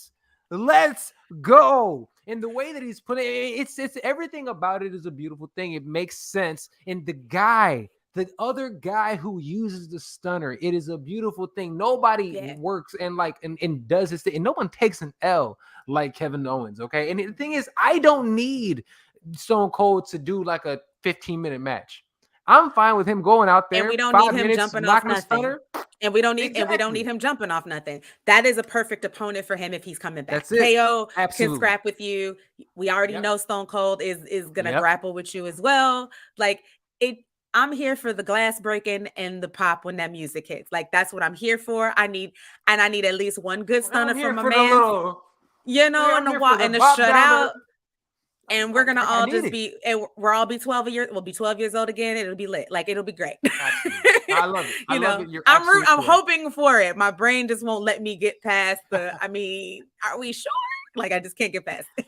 Let's go. And the way that he's putting it, it's everything about it is a beautiful thing. It makes sense. And the other guy who uses the stunner, it is a beautiful thing. Nobody works and does this thing, and no one takes an L like Kevin Owens. Okay. And the thing is, I don't need Stone Cold to do like a 15-minute match. I'm fine with him going out there. And we don't need him jumping off nothing. And we don't need him jumping off nothing. That is a perfect opponent for him if he's coming back. That's it. KO can scrap with you. We already know Stone Cold is gonna grapple with you as well. Like it. I'm here for the glass breaking and the pop when that music hits. Like that's what I'm here for. I need at least one good stunner from a man. You know, and the shutout. And we're gonna all just be, and we'll all be 12 years old again. It'll be lit. Like it'll be great. I love it. I'm hoping for it. My brain just won't let me get past the. I mean, are we sure? Like I just can't get past it.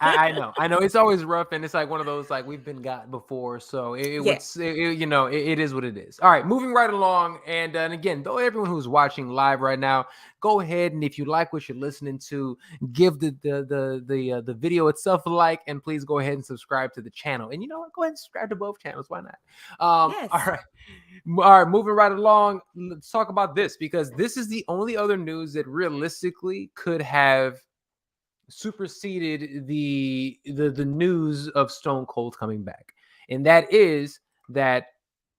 I know. It's always rough, and it's like one of those like we've been got before. So it is what it is. All right, moving right along, and again, though everyone who's watching live right now, go ahead and if you like what you're listening to, give the video itself a like, and please go ahead and subscribe to the channel. And you know what? Go ahead and subscribe to both channels. Why not? All right, moving right along. Let's talk about this because this is the only other news that realistically could have superseded the news of Stone Cold coming back, and that is that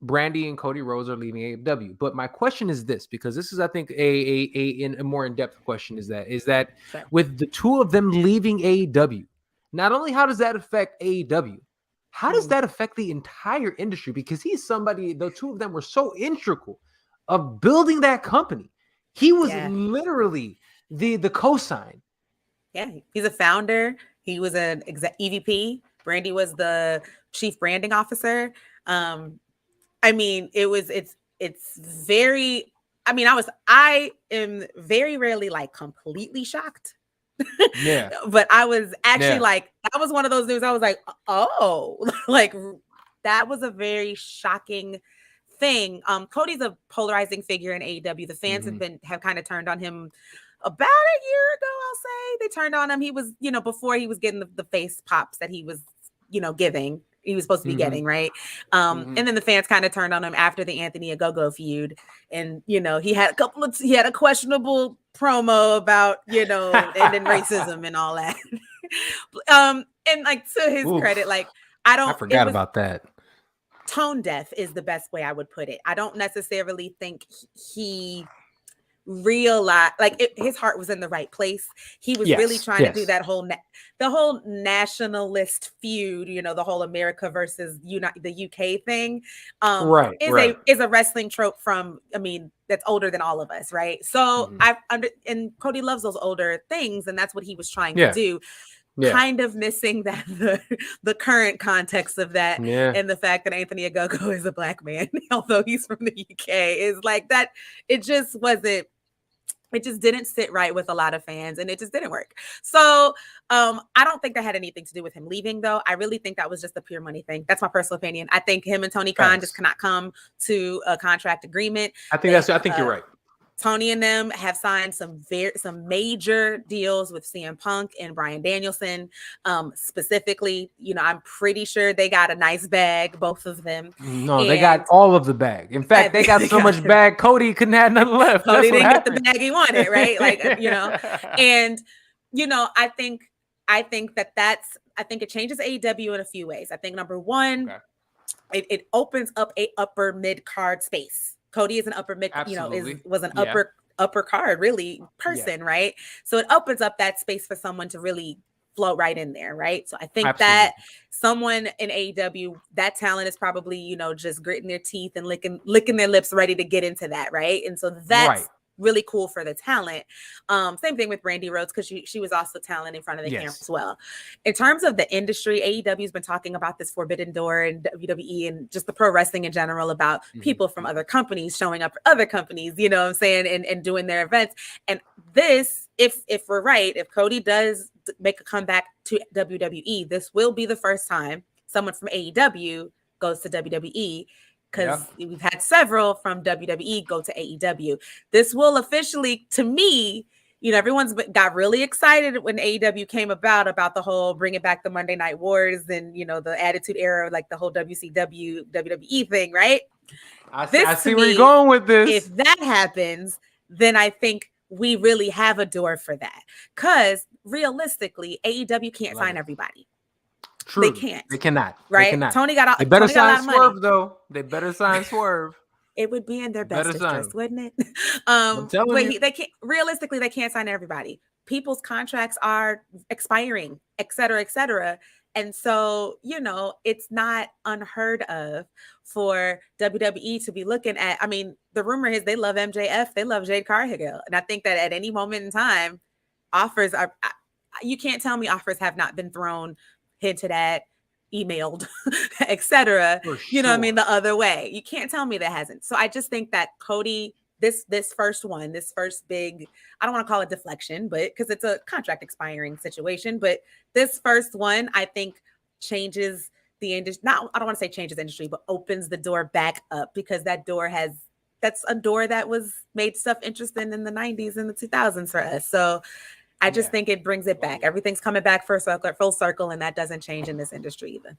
BRANDI and Cody Rhodes are leaving AEW. But my question is this, because this is, I think, a more in-depth question, is that with the two of them leaving AEW, not only how does that affect AEW, how does that affect the entire industry? Because he's somebody, the two of them were so integral of building that company. He was literally the cosign. Yeah, he's a founder. He was an EVP. BRANDI was the chief branding officer. I mean, it's very. I mean, I am very rarely like completely shocked. Yeah, but I was actually like, that was one of those news. I was like, oh, like that was a very shocking thing. Cody's a polarizing figure in AEW. The fans have kind of turned on him about a year ago, I'll say. They turned on him. He was, before he was getting the face pops that he was giving. He was supposed to be getting, right? And then the fans kind of turned on him after the Anthony Ogogo feud. And, he had a questionable promo about, ending racism and all that. And like, to his credit, like, I forgot about that. Tone deaf is the best way I would put it. I don't necessarily think he realized, like, his heart was in the right place. He was really trying to do that whole the whole nationalist feud, the whole America versus the UK thing, is a wrestling trope from, that's older than all of us, right? So and Cody loves those older things, and that's what he was trying to do. Kind of missing that the current context of that, and the fact that Anthony Ogogo is a black man, although he's from the UK, is like that. It just didn't sit right with a lot of fans, and it just didn't work. So I don't think that had anything to do with him leaving, though. I really think that was just a pure money thing. That's my personal opinion. I think him and Tony Khan just cannot come to a contract agreement. I think you're right. Tony and them have signed some major deals with CM Punk and Bryan Danielson. Specifically, I'm pretty sure they got a nice bag, both of them. No, they got all of the bag. In fact, they got so much bag, Cody couldn't have nothing left. Cody didn't get the bag he wanted, right? Like, and I think it changes AEW in a few ways. I think number one, it opens up a upper mid card space. Cody is an upper mid, was an upper card really person, right? So it opens up that space for someone to really float right in there, right? So I think that someone in AEW, that talent is probably, just gritting their teeth and licking their lips, ready to get into that, right? And so that's really cool for the talent. Same thing with Brandi Rhodes, because she was also talent in front of the camera as well. In terms of the industry, AEW has been talking about this forbidden door, and WWE and just the pro wrestling in general, about people from other companies showing up for other companies, and doing their events. And this, if we're right, if Cody does make a comeback to WWE, this will be the first time someone from AEW goes to WWE, because we've had several from WWE go to AEW. This will officially, to me, everyone's got really excited when AEW came about the whole bringing back the Monday Night Wars and, the Attitude Era, like the whole WCW, WWE thing, right? I see where you're going with this. If that happens, then I think we really have a door for that. Because realistically, AEW can't sign everybody. True. They can't. They cannot. Right? They cannot. Tony got all. They better Tony got sign Swerve, though. They better sign Swerve. It would be in their best interest, wouldn't it? They can't. Realistically, they can't sign everybody. People's contracts are expiring, et cetera, et cetera. And so, it's not unheard of for WWE to be looking at. The rumor is they love MJF, they love Jade Cargill, and I think that at any moment in time, offers are. You can't tell me offers have not been thrown, hinted at, emailed, etc. The other way. You can't tell me that hasn't. So I just think that Cody, this first big, I don't want to call it deflection, but because it's a contract expiring situation, but this first one, I think, changes the industry. I don't want to say changes the industry, but opens the door back up, because that's a door that was made stuff interesting in the 90s and the 2000s for us. So I just think it brings it back. Everything's coming back full circle, and that doesn't change in this industry either.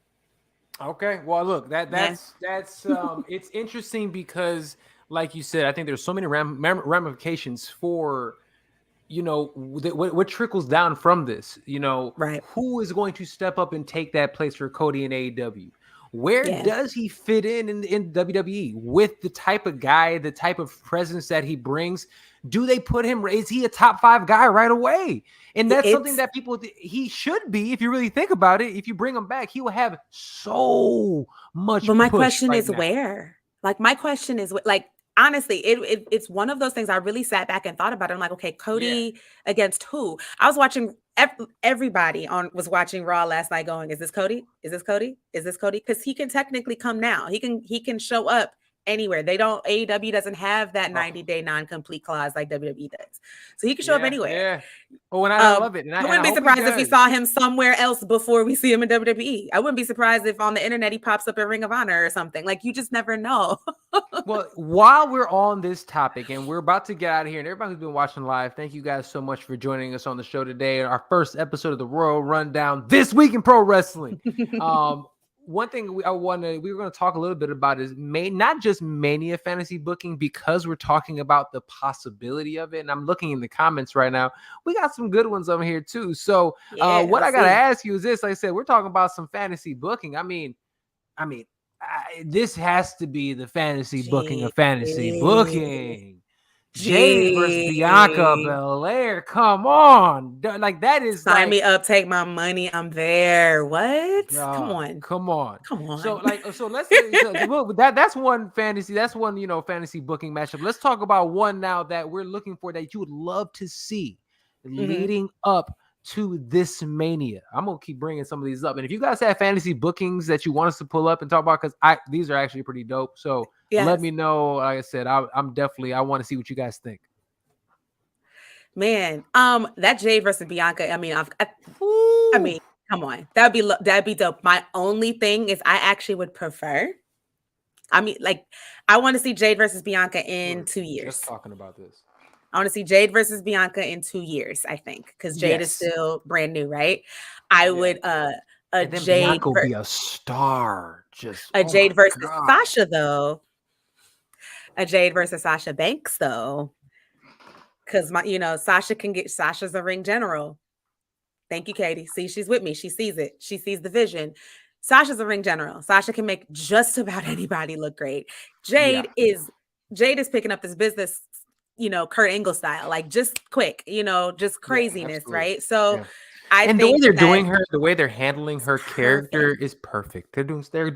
Okay, well, look, that's it's interesting because, like you said, I think there's so many ramifications for, what trickles down from this. Right? Who is going to step up and take that place for Cody in AEW? Where does he fit in WWE with the type of guy, the type of presence that he brings? Do they put him? Is he a top 5 guy right away? And that's something that he should be. If you really think about it, if you bring him back, he will have so much. But my question is where? Like, my question is, like, honestly, it's one of those things I really sat back and thought about it. I'm like, okay, Cody against who? I was watching. Everybody was watching Raw last night going, is this Cody? Is this Cody? Is this Cody? Because he can technically come now. He can show up anywhere. AEW doesn't have that 90-day non-complete clause like WWE does. So he can show up anywhere. Yeah. Well, and I love it. And I wouldn't be surprised if we saw him somewhere else before we see him in WWE. I wouldn't be surprised if on the internet he pops up at Ring of Honor or something. Like, you just never know. Well, while we're on this topic and we're about to get out of here, and everybody who's been watching live, thank you guys so much for joining us on the show today. Our first episode of the Royal Rundown this week in pro wrestling. One thing we were going to talk a little bit about is not just Mania fantasy booking, because we're talking about the possibility of it. And I'm looking in the comments right now. We got some good ones over here too. So what I got to ask you is this: like I said, we're talking about some fantasy booking. I mean, this has to be the fantasy booking of fantasy booking. Jade versus Bianca Belair. Come on. Like, that is sign me up, take my money. I'm there. What? Come on. So let's that's one fantasy. That's one, fantasy booking matchup. Let's talk about one now that we're looking for that you would love to see leading up to this Mania. I'm gonna keep bringing some of these up, and if you guys have fantasy bookings that you want us to pull up and talk about, because these are actually pretty dope. So let me know. Like I said, I want to see what you guys think. Man, that Jade versus Bianca. I mean, come on, that'd be dope. My only thing is, I actually would prefer. I mean, like, I want to see Jade versus Bianca in 2 years. Just talking about this. I want to see Jade versus Bianca in 2 years, I think, because Jade is still brand new, right? I would Jade Bianca will be a star. Jade versus Sasha, though. A Jade versus Sasha Banks, though. Because Sasha's a ring general. Thank you, Katie. See, she's with me. She sees it. She sees the vision. Sasha's a ring general. Sasha can make just about anybody look great. Jade is picking up this business, Kurt Angle style, like, just quick, just craziness, right? So I think the way they're doing her, the way they're handling her character is perfect. They're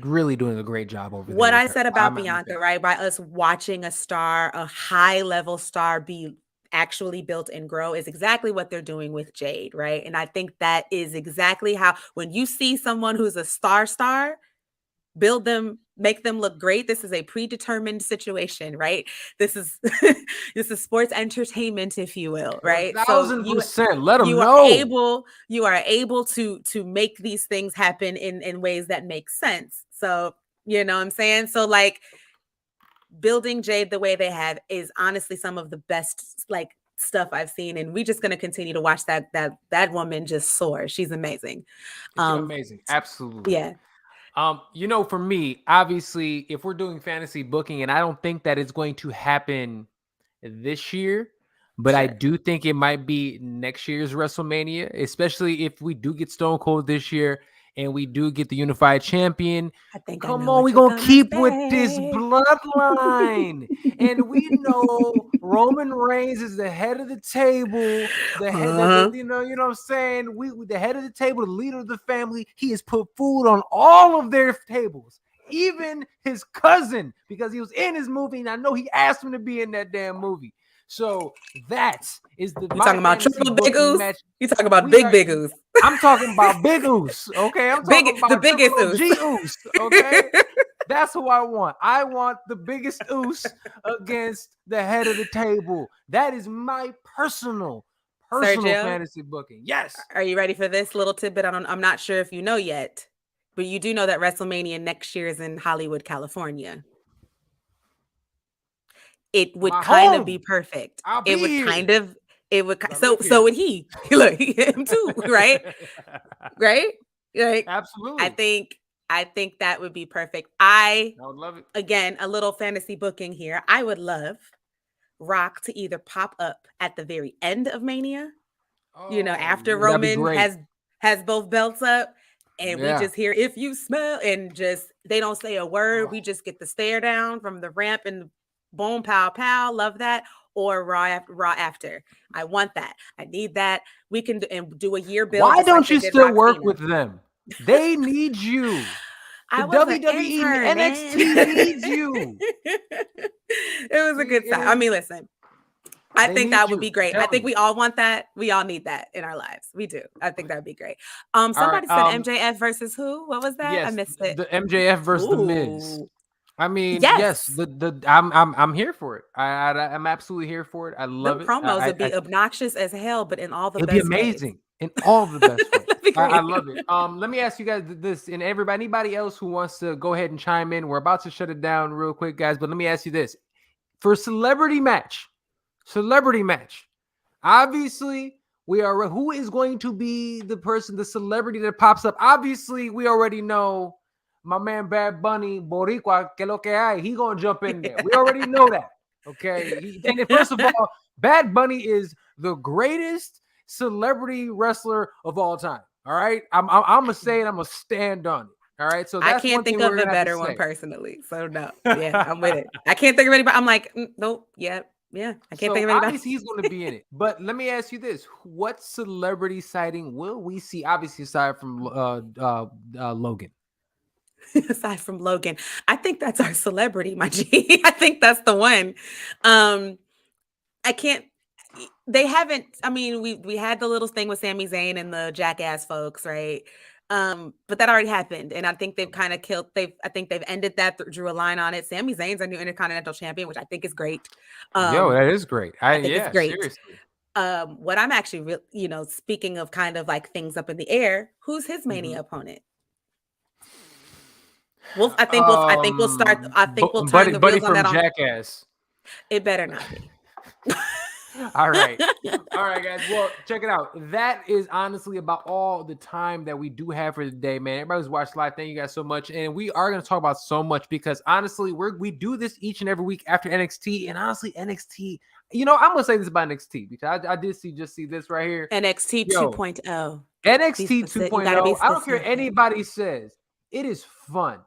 really doing a great job over there. What I said about Bianca, right? By us watching a high level star be actually built and grow, is exactly what they're doing with Jade, right? And I think that is exactly how, when you see someone who's a star, build them, make them look great. This is a predetermined situation, right? This is sports entertainment, if you will, right? 1,000%. Let them know. You are able to make these things happen in ways that make sense. So, you know what I'm saying? So, like, building Jade the way they have is honestly some of the best, like, stuff I've seen, and we're just going to continue to watch that woman just soar. She's amazing. Amazing. Absolutely. Yeah. For me, obviously, if we're doing fantasy booking, and I don't think that it's going to happen this year, but I do think it might be next year's WrestleMania, especially if we do get Stone Cold this year and we do get the unified champion. Come on, we're going to keep with this bloodline. And we know Roman Reigns is the head of the table, the head of the, you know what I'm saying? The head of the table, the leader of the family. He has put food on all of their tables, even his cousin, because he was in his movie, and I know he asked him to be in that damn movie. So that is the. You talking about triple big Oos? You talking about big Oos? I'm talking about big Oos. Okay, I'm talking about the biggest Oos. G Oos. Okay, that's who I want. I want the biggest Oos against the head of the table. That is my personal Sergio, fantasy booking. Yes. Are you ready for this little tidbit? I'm not sure if you know yet, but you do know that WrestleMania next year is in Hollywood, California. It would kind of be perfect. So would he. Look, him too, right? Right? Like, absolutely. I think that would be perfect. I would love it. Again, a little fantasy booking here. I would love Rock to either pop up at the very end of Mania, after Roman has both belts up, and we just hear "If You Smell," and just they don't say a word. We just get the stare down from the ramp and boom, pow, pow. Love that. Or Raw after. I want that. I need that. We can do a year build. Why don't you still work with them? They need you. The WWE and NXT needs you. It was a good time. I mean, listen, I think that would be great. I think we all want that. We all need that in our lives. We do. I think that would be great. Somebody said MJF versus who? What was that? Yes, I missed it. The MJF versus The Miz. I mean, yes. I'm here for it. I'm absolutely here for it. I love it. Promos would be obnoxious as hell, but in all the best it'd be amazing. ways. in all the best ways. That'd be I great. love it. Let me ask you guys this, and anybody else who wants to go ahead and chime in. We're about to shut it down real quick, guys. But let me ask you this: for celebrity match, obviously we are. Who is going to be the person, the celebrity that pops up? Obviously, we already know my man Bad Bunny, Boricua, que lo que hay. He gonna jump in there. We already know that. Okay. First of all, Bad Bunny is the greatest celebrity wrestler of all time. All right. I'm gonna say it. I'm gonna stand on it. All right. So that's I can't think of a better one personally. So no. Yeah, I'm with it. I can't think of anybody. I'm like, nope. Yep. Yeah. I can't think of anybody. Obviously he's going to be in it. But let me ask you this: what celebrity sighting will we see? Obviously, aside from Logan. Aside from Logan, I think that's our celebrity, my G. I think that's the one. I can't. They haven't. I mean, we had the little thing with Sami Zayn and the Jackass folks, right? But that already happened, and I think they've kind of killed. I think they've ended that. Drew a line on it. Sami Zayn's our new Intercontinental Champion, which I think is great. Yo, that is great. I think it's great. Seriously. What I'm actually, speaking of kind of like things up in the air, who's his Mania opponent? Well, I think we'll start. I think we'll turn the wheels on that on Jackass. It better not be. All right, guys. Well, check it out. That is honestly about all the time that we do have for the day, man. Everybody's watched live. Thank you guys so much, and we are going to talk about so much because honestly, we do this each and every week after NXT, and honestly, NXT. I'm gonna say this about NXT because I did see this right here. NXT 2.0. NXT 2.0. I don't care what anybody says. It is fun.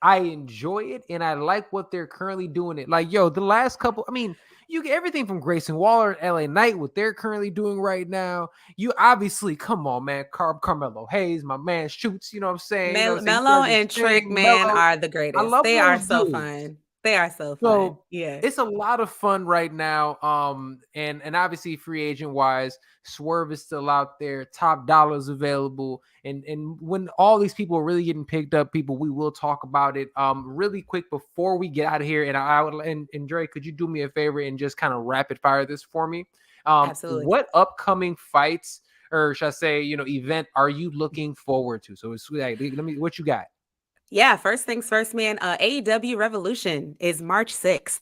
I enjoy it, and I like what they're currently doing. It like, the last couple. I mean, you get everything from Grayson Waller and LA Knight, what they're currently doing right now. You obviously, come on, man. Carmelo Hayes, my man, shoots. You know what I'm saying? Melo and Trick, man, are the greatest. I love they are so fun. They are so fun. Yeah, it's a lot of fun right now. And obviously free agent wise, Swerve is still out there. Top dollars available. And when all these people are really getting picked up, we will talk about it. Really quick before we get out of here. And I would and Dre, could you do me a favor and just kind of rapid fire this for me? Absolutely. What upcoming fights, or should I say, event are you looking forward to? So it's like, what you got? Yeah, first things first, man. AEW Revolution is March 6th.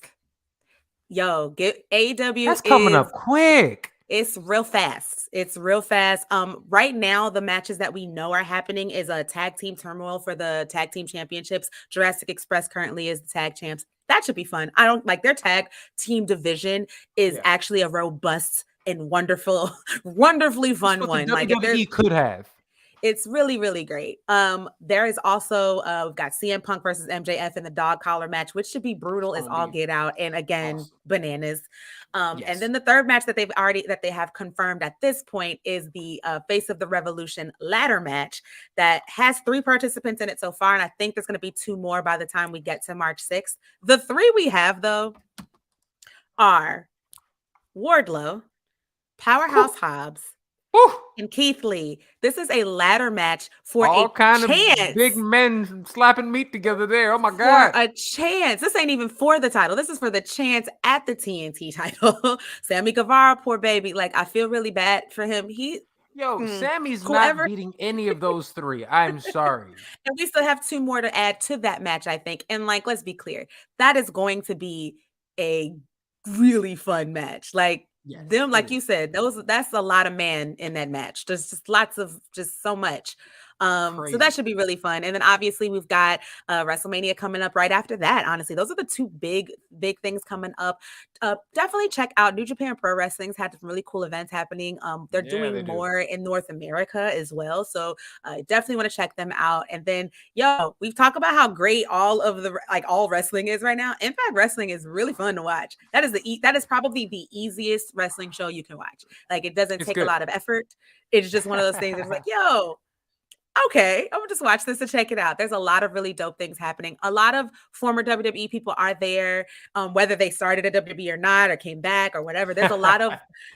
Yo, get AEW. That's coming up quick. It's real fast. Right now, the matches that we know are happening is a tag team turmoil for the tag team championships. Jurassic Express currently is the tag champs. That should be fun. I don't like their tag team division is actually a robust and wonderfully fun one. Like WWE could have. It's really, really great. There is also we've got CM Punk versus MJF in the dog collar match, which should be brutal as all get out. And again, bananas. And then the third match that they have confirmed at this point is the Face of the Revolution ladder match that has 3 participants in it so far. And I think there's going to be 2 more by the time we get to March 6th. The 3 we have, though, are Wardlow, Powerhouse Hobbs, and Keith Lee. This is a ladder match for all kind of big men slapping meat together there. Oh my God. For a chance. This ain't even for the title. This is for the chance at the TNT title. Sammy Guevara, poor baby. Like, I feel really bad for him. Sammy's not beating any of those 3. I'm sorry. And we still have 2 more to add to that match, I think. And like, let's be clear. That is going to be a really fun match. Like, like you said, that's a lot of man in that match. There's just lots of so much. So that should be really fun. And then obviously we've got WrestleMania coming up right after that. Honestly, those are the 2 big things coming up. Definitely check out New Japan Pro Wrestling's had some really cool events happening. They're doing more in North America as well. So definitely want to check them out. And then, we've talked about how great all wrestling is right now. Impact Wrestling is really fun to watch. That is probably the easiest wrestling show you can watch. Like, it doesn't take a lot of effort. It's just one of those things that's like, okay, I'm gonna just watch this and check it out. There's a lot of really dope things happening. A lot of former WWE people are there, whether they started at WWE or not, or came back or whatever. There's a lot of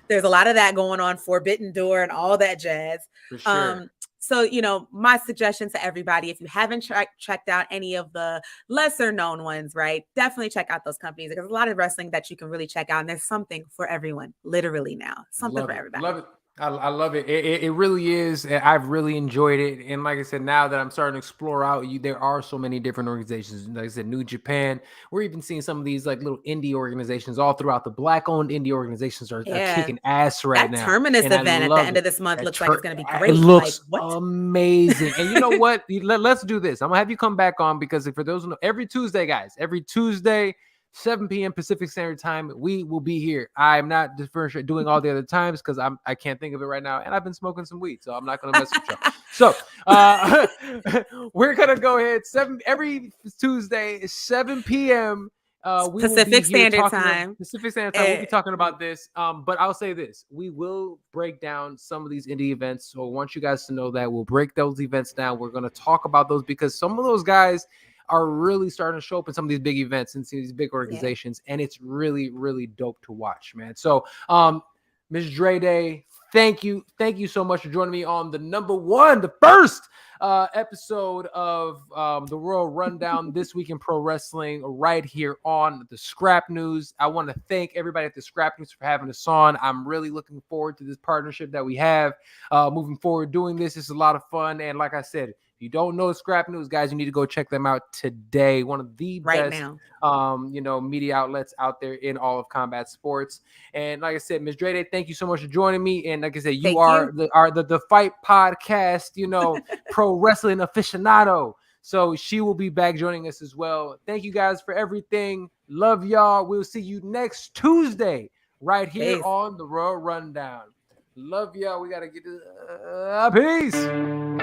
that going on. Forbidden Door and all that jazz. For sure. So, my suggestion to everybody, if you haven't checked out any of the lesser known ones, right, definitely check out those companies. There's a lot of wrestling that you can really check out, and there's something for everyone, literally now. Something for everybody. Love it. I love it. It really is. I've really enjoyed it. And like I said, now that I'm starting to explore out, there are so many different organizations. Like I said, New Japan. We're even seeing some of these like little indie organizations all throughout. The black-owned indie organizations are Yeah. kicking ass right That now, Terminus and I event at the love end it. of this month That looks like it's going to be it great. Like, looks what? amazing. And you know what? Let's do this. I'm gonna have you come back on because for those who know, every Tuesday, guys, every Tuesday. 7 p.m. Pacific Standard Time. We will be here. I'm not doing all the other times because I can't think of it right now, and I've been smoking some weed, so I'm not gonna mess with y'all. So we're gonna go ahead every Tuesday, 7 p.m. We will be Pacific here Standard talking Time. Pacific Standard Time. We'll be talking about this. But I'll say this: we will break down some of these indie events. So I want you guys to know that we'll break those events down. We're gonna talk about those because some of those guys are really starting to show up in some of these big events and these big organizations, and it's really, really dope to watch, man. So, Ms. Dre Day, thank you so much for joining me on the first episode of the Royal Rundown this week in pro wrestling, right here on the Scrap News. I want to thank everybody at the Scrap News for having us on. I'm really looking forward to this partnership that we have moving forward. Doing this is a lot of fun, and like I said, you don't know Scrap News, guys, you need to go check them out today. One of the best, media outlets out there in all of combat sports. And like I said, Ms. Dre, thank you so much for joining me. And like I said, you are the Fight Podcast, pro wrestling aficionado. So she will be back joining us as well. Thank you guys for everything. Love y'all. We'll see you next Tuesday right here on the Royal Rundown. Love y'all. We got to get this. Peace.